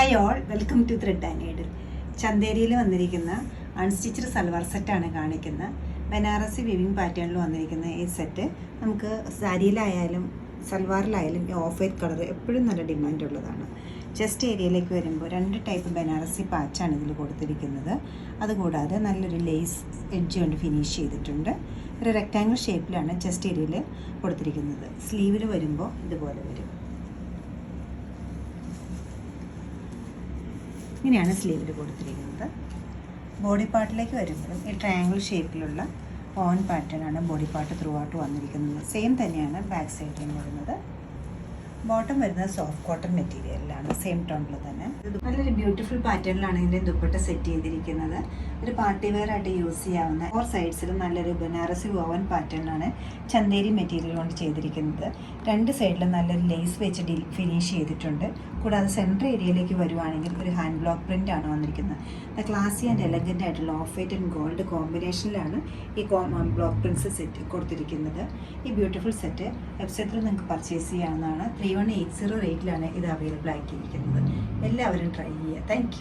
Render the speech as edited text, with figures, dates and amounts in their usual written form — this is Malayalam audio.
Hi all, welcome to thread and needle. ചന്തേരിയിൽ വന്നിരിക്കുന്ന അൺസ്റ്റിച്ചഡ് സൽവാർ സെറ്റാണ് കാണിക്കുന്നത്. ബനാറസി വിവിങ് പാറ്റേണിൽ വന്നിരിക്കുന്ന ഈ സെറ്റ് നമുക്ക് സാരിയിലായാലും സൽവാറിലായാലും ഈ ഓഫ് വൈറ്റ് കളർ എപ്പോഴും നല്ല ഡിമാൻഡുള്ളതാണ്. ചെസ്റ്റ് ഏരിയയിലേക്ക് വരുമ്പോൾ 2 ടൈപ്പ് ബനാറസി പാച്ചാണ് ഇതിൽ കൊടുത്തിരിക്കുന്നത്. അതുകൂടാതെ നല്ലൊരു ലേസ് എഡ്ജ് കൊണ്ട് ഫിനിഷ് ചെയ്തിട്ടുണ്ട്. ഒരു റെക്റ്റാങ്കിൾ ഷേപ്പിലാണ് ചെസ്റ്റ് ഏരിയയിൽ കൊടുത്തിരിക്കുന്നത്. സ്ലീവിൽ വരുമ്പോൾ ഇതുപോലെ വരും. ഇങ്ങനെയാണ് സ്ലീവിൽ കൊടുത്തിരിക്കുന്നത്. ബോഡി പാർട്ടിലേക്ക് വരുമ്പോഴും ഈ ട്രയാങ്കിൾ ഷേപ്പിലുള്ള ഓൺ പാറ്റേൺ ആണ് ബോഡി പാർട്ട് ത്രൂ ഔട്ട് വന്നിരിക്കുന്നത്. സെയിം തന്നെയാണ് ബാക്ക് സൈഡിലും വരുന്നത്. ബോട്ടം വരുന്നത് സോഫ്റ്റ് കോട്ടൺ മെറ്റീരിയലിലാണ്, സെയിം ടോണിൽ തന്നെ. നല്ലൊരു ബ്യൂട്ടിഫുൾ പാറ്റേണിലാണ് ഇതിൻ്റെ ദുപ്പട്ട സെറ്റ് ചെയ്തിരിക്കുന്നത്. ഒരു പാർട്ടി വെയർ ആയിട്ട് യൂസ് ചെയ്യാവുന്ന 4 സൈഡ്സിലും നല്ലൊരു ബനാറസി ഓവൻ പാറ്റേണിലാണ് ചന്തേരി മെറ്റീരിയൽ കൊണ്ട് ചെയ്തിരിക്കുന്നത്. 2 സൈഡിലും നല്ലൊരു ലേസ് വെച്ച് ഫിനിഷ് ചെയ്തിട്ടുണ്ട്. കൂടാതെ സെൻറ്റർ ഏരിയയിലേക്ക് വരുവാണെങ്കിൽ ഒരു ഹാൻഡ് ബ്ലോക്ക് പ്രിൻ്റ് ആണ് വന്നിരിക്കുന്നത്. ക്ലാസി ആൻഡ് എലഗൻ്റ് ആയിട്ടുള്ള ഓഫ് വൈറ്റ് ആൻഡ് ഗോൾഡ് കോമ്പിനേഷനിലാണ് ഈ ബ്ലോക്ക് പ്രിൻസ് സെറ്റ് കൊടുത്തിരിക്കുന്നത്. ഈ ബ്യൂട്ടിഫുൾ സെറ്റ് വെബ്സൈറ്റിൽ നിങ്ങൾക്ക് പർച്ചേസ് ചെയ്യാവുന്നതാണ്. 3180 റേറ്റിലാണ് ഇത് അവൈലബിൾ ആക്കിയിരിക്കുന്നത്. എല്ലാവരും ട്രൈ ചെയ്യുക. താങ്ക്